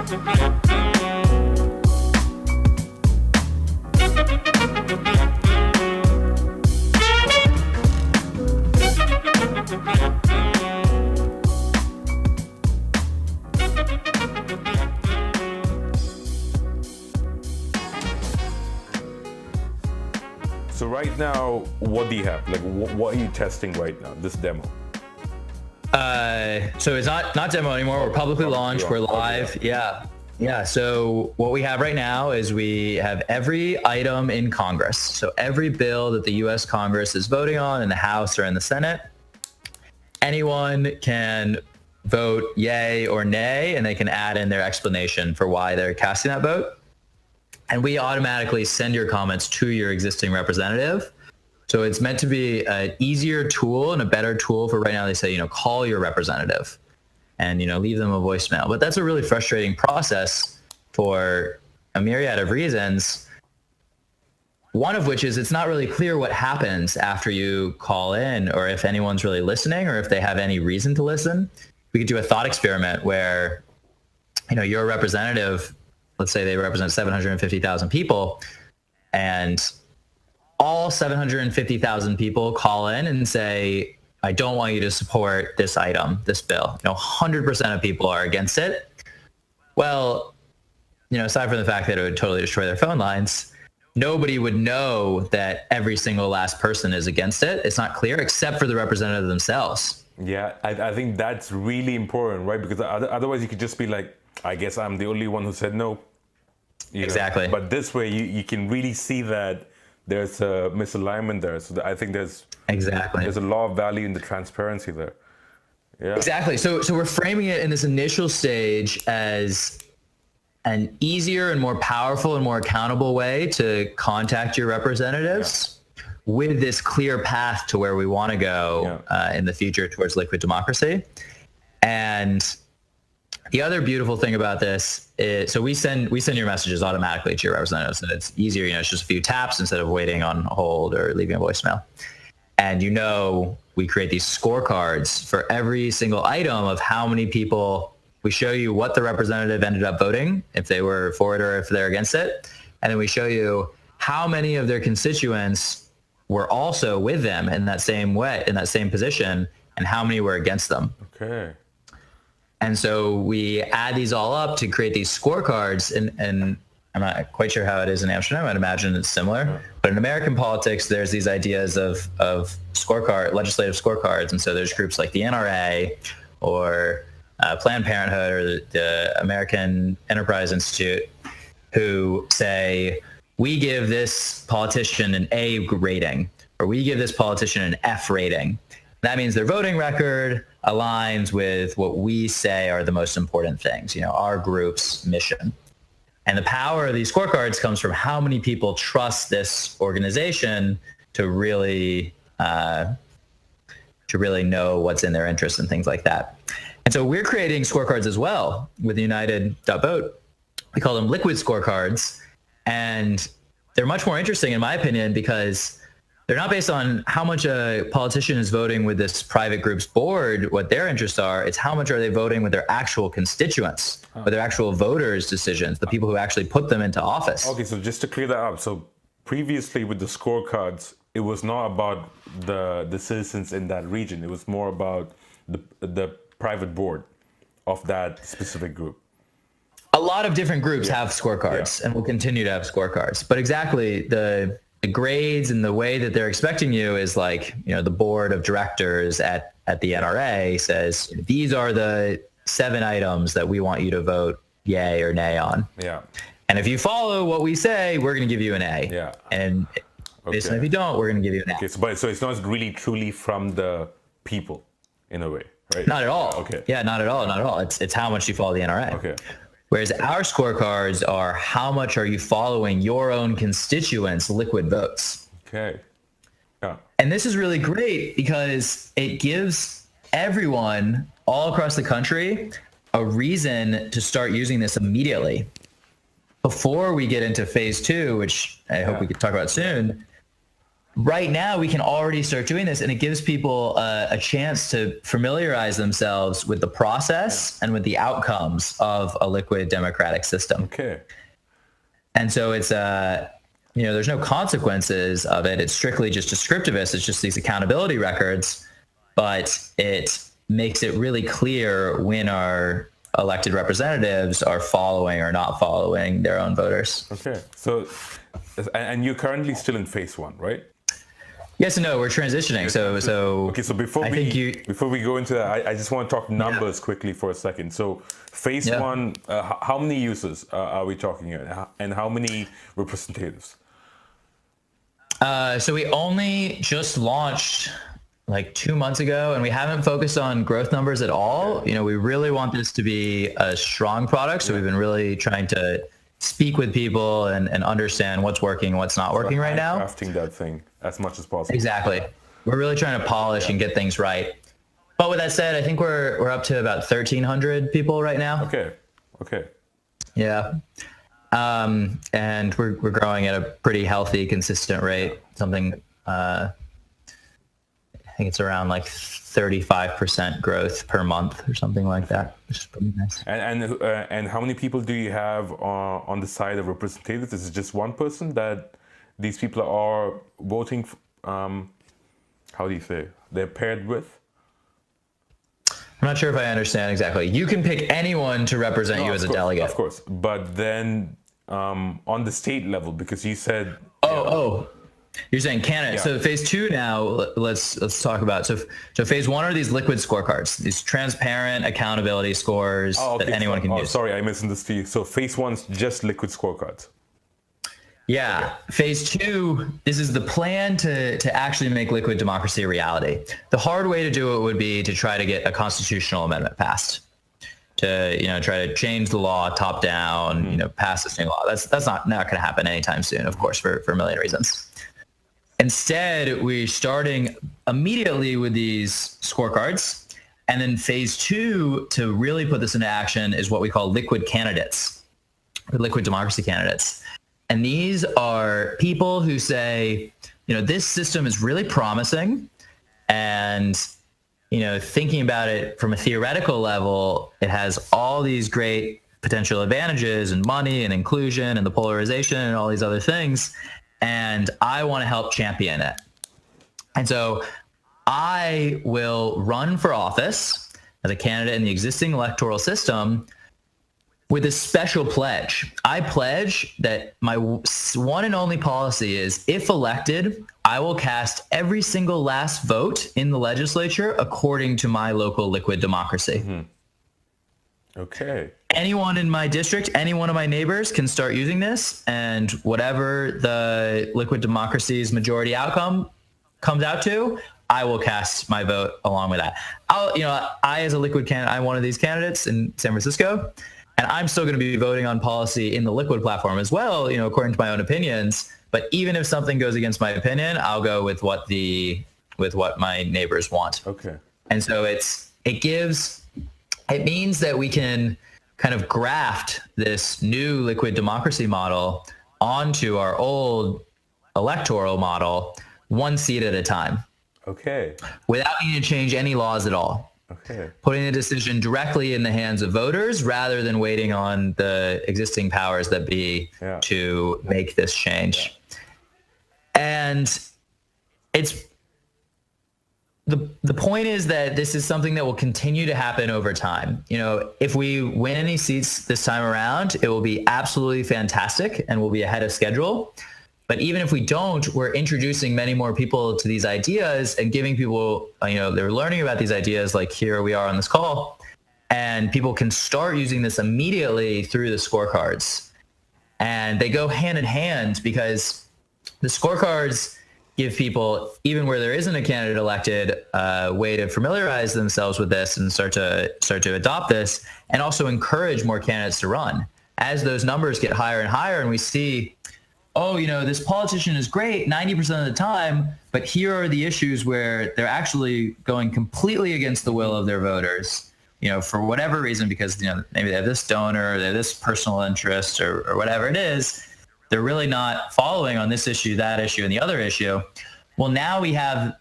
So right now, what do you have? Like, what are you testing right now? This demo. So it's not demo anymore. We're publicly launched. We're live. Yeah. So what we have right now is we have every item in Congress. So every bill that the U.S. Congress is voting on in the House or in the Senate, anyone can vote yay or nay, and they can add in their explanation for why they're casting that vote. And we automatically send your comments to your existing representative. So it's meant to be an easier tool and a better tool for right now. They say, call your representative and, leave them a voicemail. But that's a really frustrating process for a myriad of reasons. One of which is it's not really clear what happens after you call in, or if anyone's really listening, or if they have any reason to listen. We could do a thought experiment where, your representative, let's say they represent 750,000 people, and all 750,000 people call in and say, I don't want you to support this item, this bill. 100% of people are against it. Well, aside from the fact that it would totally destroy their phone lines, nobody would know that every single last person is against it. It's not clear, except for the representative themselves. Yeah, I think that's really important, right? Because otherwise you could just be like, I guess I'm the only one who said no. Exactly. But this way you can really see that there's a misalignment there. So I think there's a lot of value in the transparency there. Yeah. Exactly. So we're framing it in this initial stage as an easier and more powerful and more accountable way to contact your representatives with this clear path to where we want to go in the future towards liquid democracy. And the other beautiful thing about this is, so we send your messages automatically to your representatives, and it's easier. It's just a few taps instead of waiting on hold or leaving a voicemail. And we create these scorecards for every single item of how many people. We show you what the representative ended up voting, if they were for it or if they're against it, and then we show you how many of their constituents were also with them in that same way, in that same position, and how many were against them. Okay. And so we add these all up to create these scorecards, and I'm not quite sure how it is in Amsterdam. I'd imagine it's similar. But in American politics, there's these ideas of legislative scorecards. And so there's groups like the NRA or Planned Parenthood or the American Enterprise Institute who say, we give this politician an A rating, or we give this politician an F rating. That means their voting record aligns with what we say are the most important things, our group's mission. And the power of these scorecards comes from how many people trust this organization to really know what's in their interest and things like that. And so we're creating scorecards as well with United.Vote. We call them liquid scorecards. And they're much more interesting, in my opinion, because they're not based on how much a politician is voting with this private group's board, what their interests are. It's how much are they voting with their actual constituents, with their actual voters' decisions, the people who actually put them into office. Okay, so just to clear that up. So previously with the scorecards, it was not about the citizens in that region. It was more about the private board of that specific group. A lot of different groups have scorecards and will continue to have scorecards. But exactly the grades and the way that they're expecting you is like, the board of directors at the NRA says, these are the 7 items that we want you to vote yay or nay on. Yeah. And if you follow what we say, we're going to give you an A. Yeah. And based on if you don't, we're going to give you an A. Okay, so it's not really truly from the people in a way, right? Not at all. Okay. Yeah, not at all. It's how much you follow the NRA. Okay. Whereas our scorecards are how much are you following your own constituents' liquid votes. Okay. Yeah. And this is really great because it gives everyone all across the country a reason to start using this immediately. Before we get into phase 2, which I hope we can talk about soon, right now we can already start doing this, and it gives people a chance to familiarize themselves with the process and with the outcomes of a liquid democratic system. Okay. And so it's there's no consequences of it. It's strictly just descriptivist. It's just these accountability records, but it makes it really clear when our elected representatives are following or not following their own voters. Okay. So, and you're currently still in phase 1, right? Yes and no, we're transitioning. So okay. So before we go into that, I just want to talk numbers quickly for a second. So phase 1, how many users are we talking here, and how many representatives? So we only just launched like 2 months ago, and we haven't focused on growth numbers at all. You know, we really want this to be a strong product. So we've been really trying to speak with people and understand what's working and what's not working right now. Crafting that thing as much as possible. Exactly. We're really trying to polish and get things right. But with that said, I think we're up to about 1,300 people right now. Okay. Yeah. And we're growing at a pretty healthy, consistent rate. Something, I think it's around like 35% growth per month or something like that, which is pretty nice. And how many people do you have on the side of representatives? Is it just one person that these people are voting? How do you say they're paired with? I'm not sure if I understand exactly. You can pick anyone to represent you as a delegate. Of course, but then on the state level, because you said you're saying candidates. So phase 2 now, let's talk about. So phase 1 are these liquid scorecards, these transparent accountability scores that anyone can use. Sorry, I misunderstood you. So phase 1's just liquid scorecards. Yeah. Phase 2, this is the plan to actually make liquid democracy a reality. The hard way to do it would be to try to get a constitutional amendment passed, to try to change the law top down, pass this new law. That's not going to happen anytime soon, of course, for a million reasons. Instead, we're starting immediately with these scorecards. And then phase 2, to really put this into action, is what we call liquid candidates, or liquid democracy candidates. And these are people who say, this system is really promising. And, thinking about it from a theoretical level, it has all these great potential advantages and money and inclusion and the polarization and all these other things. And I want to help champion it. And so I will run for office as a candidate in the existing electoral system with a special pledge. I pledge that my one and only policy is, if elected, I will cast every single last vote in the legislature according to my local liquid democracy. Mm-hmm. Okay. Anyone in my district, any one of my neighbors can start using this, and whatever the liquid democracy's majority outcome comes out to, I will cast my vote along with that. I as a liquid candidate, I'm one of these candidates in San Francisco, and I'm still going to be voting on policy in the liquid platform as well, according to my own opinions. But even if something goes against my opinion, I'll go with what my neighbors want. Okay. And so it means that we can kind of graft this new liquid democracy model onto our old electoral model, one seat at a time. Okay. Without needing to change any laws at all. Okay. Putting the decision directly in the hands of voters rather than waiting on the existing powers that be to make this change. And it's the point is that this is something that will continue to happen over time. If we win any seats this time around, it will be absolutely fantastic and we'll be ahead of schedule. But even if we don't, we're introducing many more people to these ideas and giving people, they're learning about these ideas, like here we are on this call, and people can start using this immediately through the scorecards. And they go hand in hand, because the scorecards give people, even where there isn't a candidate elected, a way to familiarize themselves with this and start to adopt this, and also encourage more candidates to run. As those numbers get higher and higher, and we see, this politician is great 90% of the time, but here are the issues where they're actually going completely against the will of their voters, for whatever reason, because, maybe they have this donor, they have this personal interest or whatever it is. They're really not following on this issue, that issue, and the other issue. well, now we have,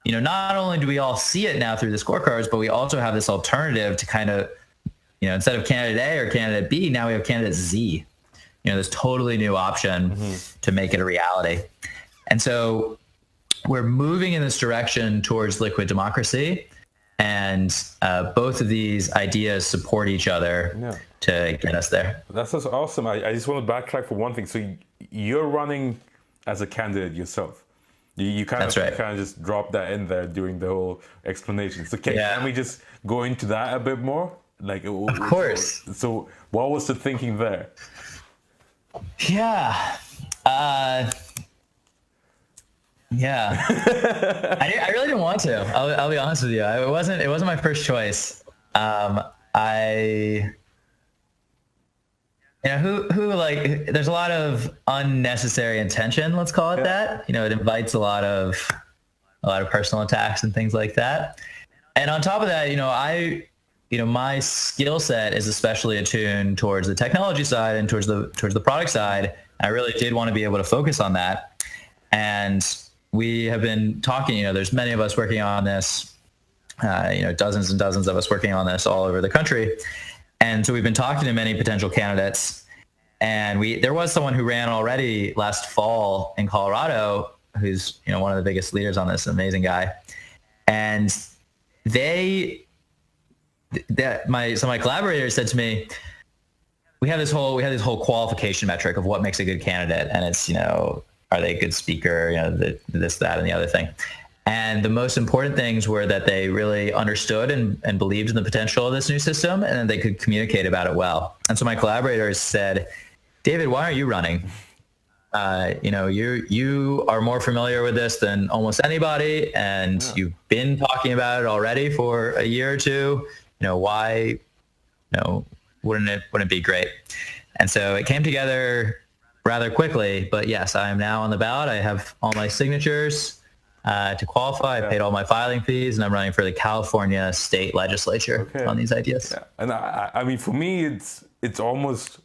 not only do we all see it now through the scorecards, but we also have this alternative to kind of, instead of candidate A or candidate B, now we have candidate Z, this totally new option to make it a reality. And so we're moving in this direction towards liquid democracy. And both of these ideas support each other to get us there. That's just awesome. I just want to backtrack for one thing. So you're running as a candidate yourself. You kind of just drop that in there during the whole explanation. So can we just go into that a bit more? Like, of course. So what was the thinking there? Yeah. Yeah, I really didn't want to. I'll be honest with you. It wasn't my first choice. There's a lot of unnecessary attention. Let's call it that. It invites a lot of personal attacks and things like that. And on top of that, my skill set is especially attuned towards the technology side and towards the product side. I really did want to be able to focus on that. And we have been talking, there's many of us working on this, dozens and dozens of us working on this all over the country. And so we've been talking to many potential candidates. And there was someone who ran already last fall in Colorado, who's, one of the biggest leaders on this, amazing guy. And my collaborators said to me, we have this whole qualification metric of what makes a good candidate. And it's, are they a good speaker? This, that, and the other thing. And the most important things were that they really understood and believed in the potential of this new system, and that they could communicate about it well. And so my collaborators said, David, why aren't you running? You are more familiar with this than almost anybody, and you've been talking about it already for a year or two. Why, wouldn't it be great? And so it came together rather quickly, but yes, I am now on the ballot. I have all my signatures to qualify. I paid all my filing fees, and I'm running for the California state legislature on these ideas. Yeah. And I mean, for me, it's almost,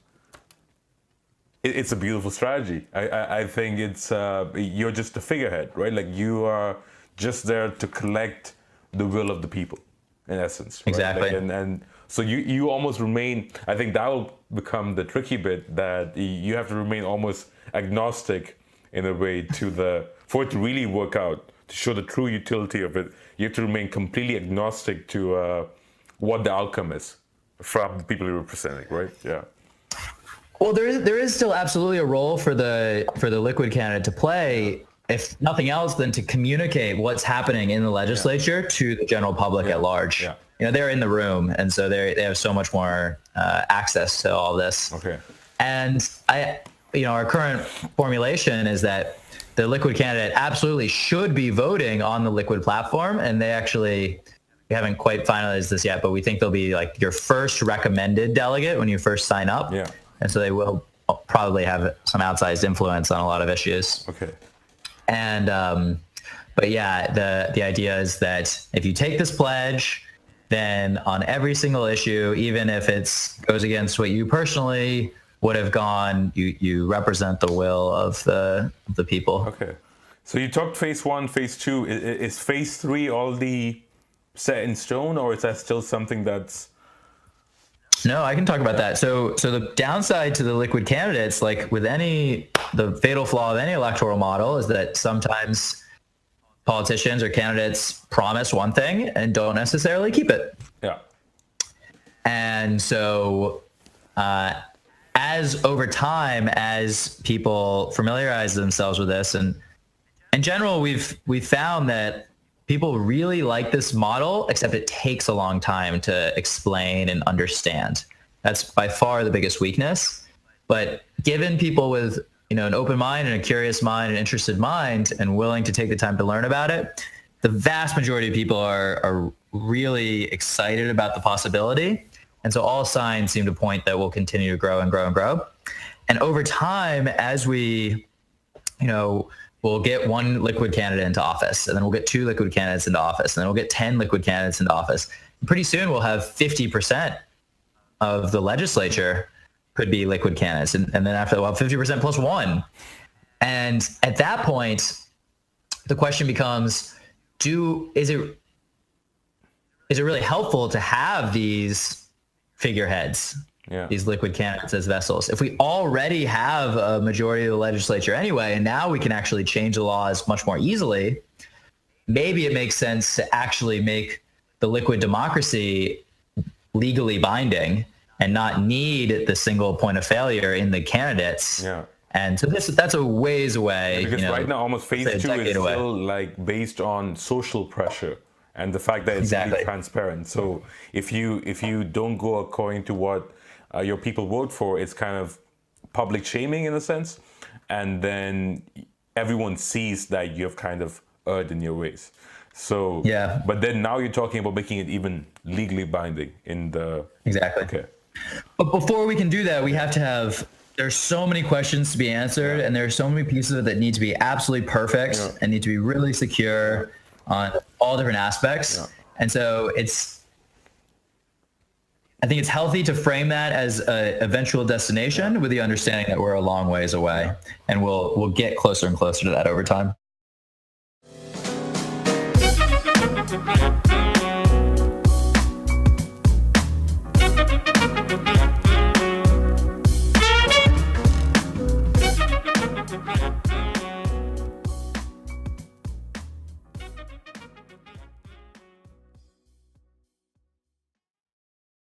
it's a beautiful strategy. I think it's, you're just a figurehead, right? Like, you are just there to collect the will of the people, in essence. Right? Exactly. Like, and so you almost remain, I think that will become the tricky bit, that you have to remain almost agnostic in a way for it to really work out, to show the true utility of it. You have to remain completely agnostic to what the outcome is from the people you're representing, right? Yeah. Well, there is still absolutely a role for the liquid candidate to play, if nothing else, than to communicate what's happening in the legislature to the general public at large. Yeah. They're in the room, and so they have so much more access to all this. Okay. And our current formulation is that the liquid candidate absolutely should be voting on the liquid platform, and we haven't quite finalized this yet, but we think they'll be like your first recommended delegate when you first sign up. Yeah. And so they will probably have some outsized influence on a lot of issues. Okay. And but yeah, the idea is that if you take this pledge, then on every single issue, even if it goes against what you personally would have gone, you represent the will of the people. Okay. So you talked phase 1, phase 2. Is phase 3 already set in stone, or is that still something that's... No, I can talk about that. So the downside to the liquid candidates, like with the fatal flaw of any electoral model, is that sometimes politicians or candidates promise one thing and don't necessarily keep it. Yeah. And so as over time, as people familiarize themselves with this, and in general, we've found that people really like this model, except it takes a long time to explain and understand. That's by far the biggest weakness. But given people with an open mind and a curious mind, an interested mind, and willing to take the time to learn about it, the vast majority of people are really excited about the possibility. And so all signs seem to point that we'll continue to grow and grow and grow. And over time, as we, we'll get one liquid candidate into office, and then we'll get 2 liquid candidates into office, and then we'll get 10 liquid candidates into office. And pretty soon we'll have 50% of the legislature could be liquid candidates. And then after that, we'll have 50% plus 1. And at that point, the question becomes, is it really helpful to have these figureheads, these liquid candidates as vessels, if we already have a majority of the legislature anyway, and now we can actually change the laws much more easily? Maybe it makes sense to actually make the liquid democracy legally binding and not need the single point of failure in the candidates. Yeah. And so that's a ways away. Because right now, almost phase 2 is still like based on social pressure and the fact that it's really transparent. So if you don't go according to what your people vote for, it's kind of public shaming in a sense, and then everyone sees that you have kind of erred in your ways. So but then now you're talking about making it even legally binding in the Okay. But before we can do that, we have to have. There's so many questions to be answered, and there are so many pieces of it that need to be absolutely perfect and need to be really secure on all different aspects. And so I think it's healthy to frame that as an eventual destination with the understanding that we're a long ways away, and we'll get closer and closer to that over time.